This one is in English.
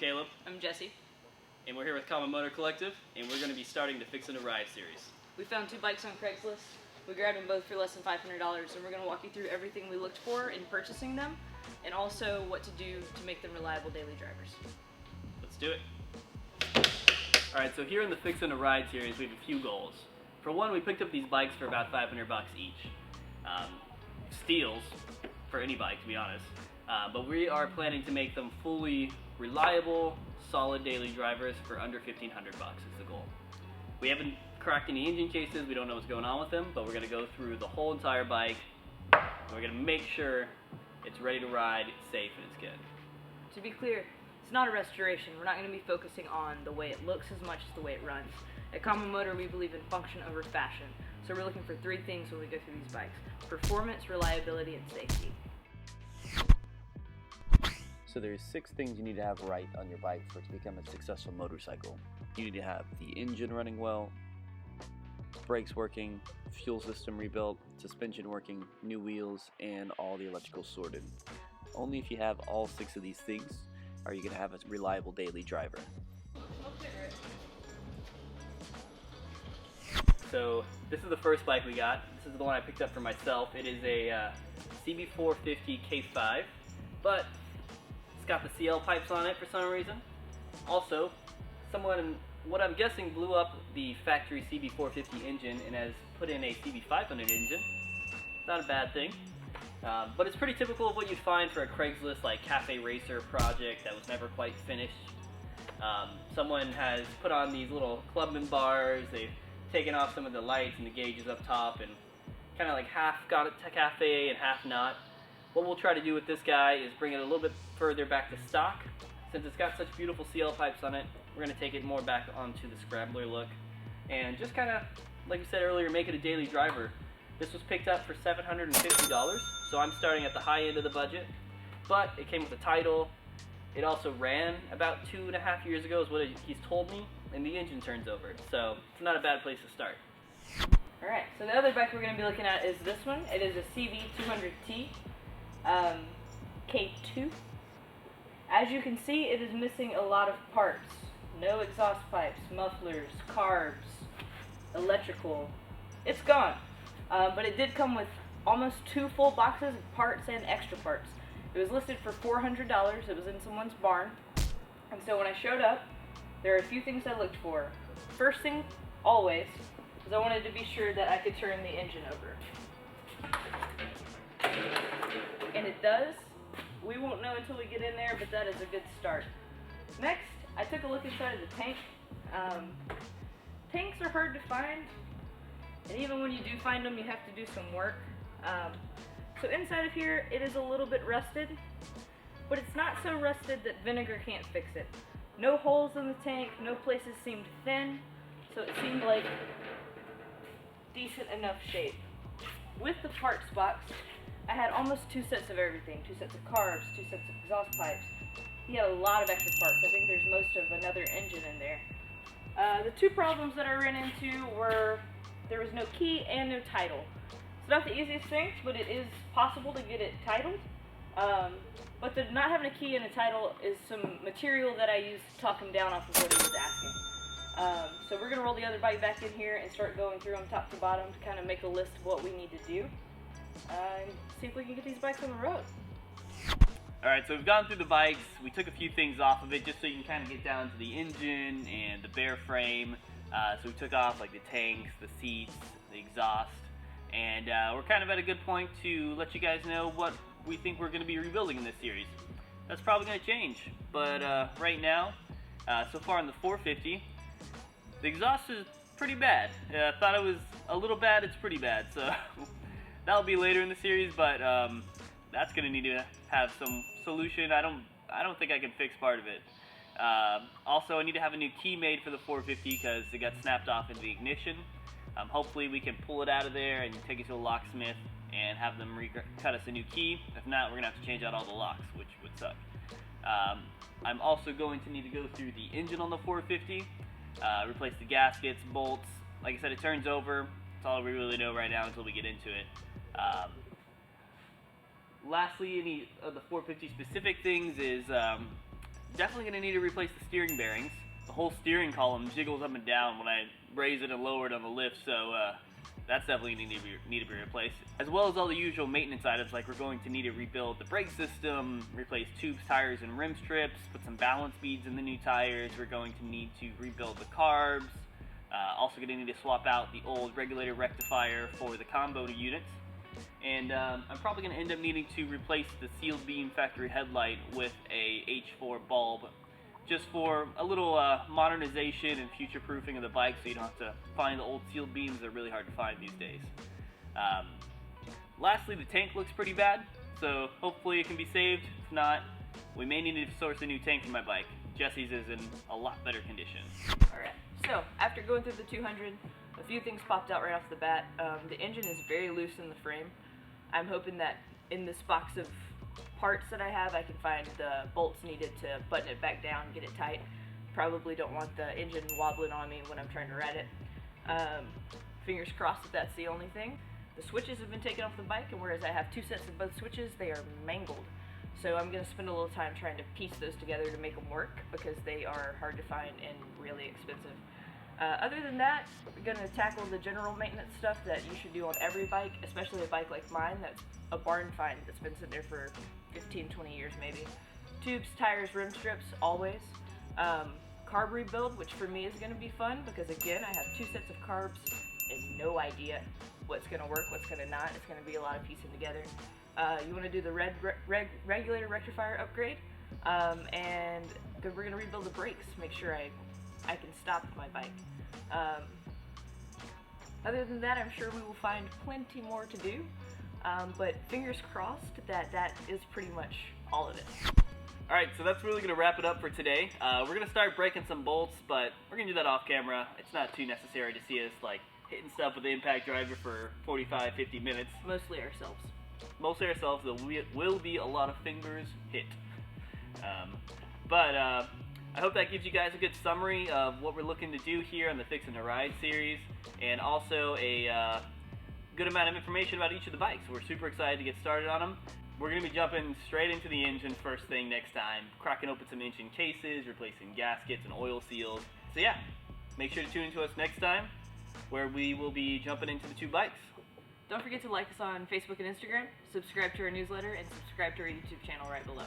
Caleb. I'm Jessi. And we're here with Common Motor Collective, and we're going to be starting the Fixin' a Ride series. We found 2 bikes on Craigslist. We grabbed them both for less than $500, and we're going to walk you through everything we looked for in purchasing them, and also what to do to make them reliable daily drivers. Let's do it. Alright, so here in the Fixin' a Ride series, we have a few goals. For one, we picked up these bikes for about $500 each. Steals for any bike, to be honest. But we are planning to make them fully reliable, solid daily drivers for under $1,500 is the goal. We haven't cracked any engine cases, we don't know what's going on with them, but we're going to go through the whole entire bike, and we're going to make sure it's ready to ride, it's safe, and it's good. To be clear, it's not a restoration. We're not going to be focusing on the way it looks as much as the way it runs. At Common Motor, we believe in function over fashion, so we're looking for 3 things when we go through these bikes: performance, reliability, and safety. So there's 6 things you need to have right on your bike for it to become a successful motorcycle. You need to have the engine running well, brakes working, fuel system rebuilt, suspension working, new wheels, and all the electrical sorted. Only if you have all 6 of these things are you going to have a reliable daily driver. So this is the first bike we got. This is the one I picked up for myself. It is a CB450 K5, but it's got the CL pipes on it for some reason. Also, someone, what I'm guessing, blew up the factory CB450 engine and has put in a CB500 engine. Not a bad thing, but it's pretty typical of what you'd find for a Craigslist like cafe racer project that was never quite finished. Someone has put on these little clubman bars. They've taken off some of the lights and the gauges up top and kind of like half got it to cafe and half not. What we'll try to do with this guy is bring it a little bit further back to stock. Since it's got such beautiful CL pipes on it, we're going to take it more back onto the scrambler look and just kind of, like we said earlier, make it a daily driver. This was picked up for $750, so I'm starting at the high end of the budget, but it came with a title. It also ran about 2.5 years ago is what he's told me, and the engine turns over, so it's not a bad place to start. Alright, so the other bike we're going to be looking at is this one. It is a CB200T K2. As you can see, it is missing a lot of parts. No exhaust pipes, mufflers, carbs, electrical. It's gone. But it did come with almost 2 full boxes of parts and extra parts. It was listed for $400. It was in someone's barn. And so when I showed up, there are a few things I looked for. First thing, always, is I wanted to be sure that I could turn the engine over. And it does. We won't know until we get in there, but that is a good start. Next, I took a look inside of the tank. Tanks are hard to find, and even when you do find them, you have to do some work. So inside of here, it is a little bit rusted, but it's not so rusted that vinegar can't fix it. No holes in the tank, no places seemed thin, so it seemed like decent enough shape. With the parts box, I had almost 2 sets of everything. 2 sets of carbs, 2 sets of exhaust pipes. He had a lot of extra parts. I think there's most of another engine in there. The 2 problems that I ran into were there was no key and no title. It's not the easiest thing, but it is possible to get it titled. But the not having a key and a title is some material that I used to talk him down off of what he was asking. So we're going to roll the other bike back in here and start going through them top to bottom to kind of make a list of what we need to do. And see if we can get these bikes on the road. Alright, so we've gone through the bikes. We took a few things off of it just so you can kind of get down to the engine and the bare frame. So we took off like the tanks, the seats, the exhaust, and we're kind of at a good point to let you guys know what we think we're going to be rebuilding in this series. That's probably going to change, but right now, so far in the 450, the exhaust is pretty bad. I thought it was a little bad, it's pretty bad, so that'll be later in the series, but that's going to need to have some solution. I don't think I can fix part of it. Also, I need to have a new key made for the 450 because it got snapped off in the ignition. Hopefully we can pull it out of there and take it to a locksmith and have them cut us a new key. If not, we're going to have to change out all the locks, which would suck. I'm also going to need to go through the engine on the 450, replace the gaskets, bolts. Like I said, it turns over. That's all we really know right now until we get into it. Lastly, any of the 450 specific things is definitely going to need to replace the steering bearings. The whole steering column jiggles up and down when I raise it and lower it on the lift, so that's definitely need to be replaced. As well as all the usual maintenance items, like we're going to need to rebuild the brake system, replace tubes, tires, and rim strips, put some balance beads in the new tires. We're going to need to rebuild the carbs. Also going to need to swap out the old regulator rectifier for the combo units. And I'm probably going to end up needing to replace the sealed beam factory headlight with a H4 bulb, just for a little modernization and future-proofing of the bike, so you don't have to find the old sealed beams. They're really hard to find these days. Lastly, the tank looks pretty bad, so hopefully it can be saved. If not, we may need to source a new tank for my bike. Jessi's is in a lot better condition. Alright, so after going through the 200, a few things popped out right off the bat. The engine is very loose in the frame. I'm hoping that in this box of parts that I have, I can find the bolts needed to button it back down, get it tight. Probably don't want the engine wobbling on me when I'm trying to ride it. Fingers crossed that that's the only thing. The switches have been taken off the bike, and whereas I have two sets of both switches, they are mangled. So I'm going to spend a little time trying to piece those together to make them work, because they are hard to find and really expensive. Other than that, we're going to tackle the general maintenance stuff that you should do on every bike, especially a bike like mine that's a barn find that's been sitting there for 15, 20 years maybe. Tubes, tires, rim strips, always. Carb rebuild, which for me is going to be fun, because again, I have two sets of carbs and no idea what's going to work, what's going to not. It's going to be a lot of piecing together. You want to do the regulator rectifier upgrade, and we're going to rebuild the brakes, make sure I can stop my bike. Other than that, I'm sure we will find plenty more to do, but fingers crossed that is pretty much all of it. Alright, so that's really going to wrap it up for today. We're going to start breaking some bolts, but we're going to do that off camera. It's not too necessary to see us like hitting stuff with the impact driver for 45, 50 minutes. Mostly ourselves. Mostly ourselves. There will be a lot of fingers hit. I hope that gives you guys a good summary of what we're looking to do here on the Fixin' to Ride series, and also a good amount of information about each of the bikes. We're super excited to get started on them. We're going to be jumping straight into the engine first thing next time, cracking open some engine cases, replacing gaskets and oil seals. So yeah, make sure to tune into us next time, where we will be jumping into the two bikes. Don't forget to like us on Facebook and Instagram, subscribe to our newsletter, and subscribe to our YouTube channel right below.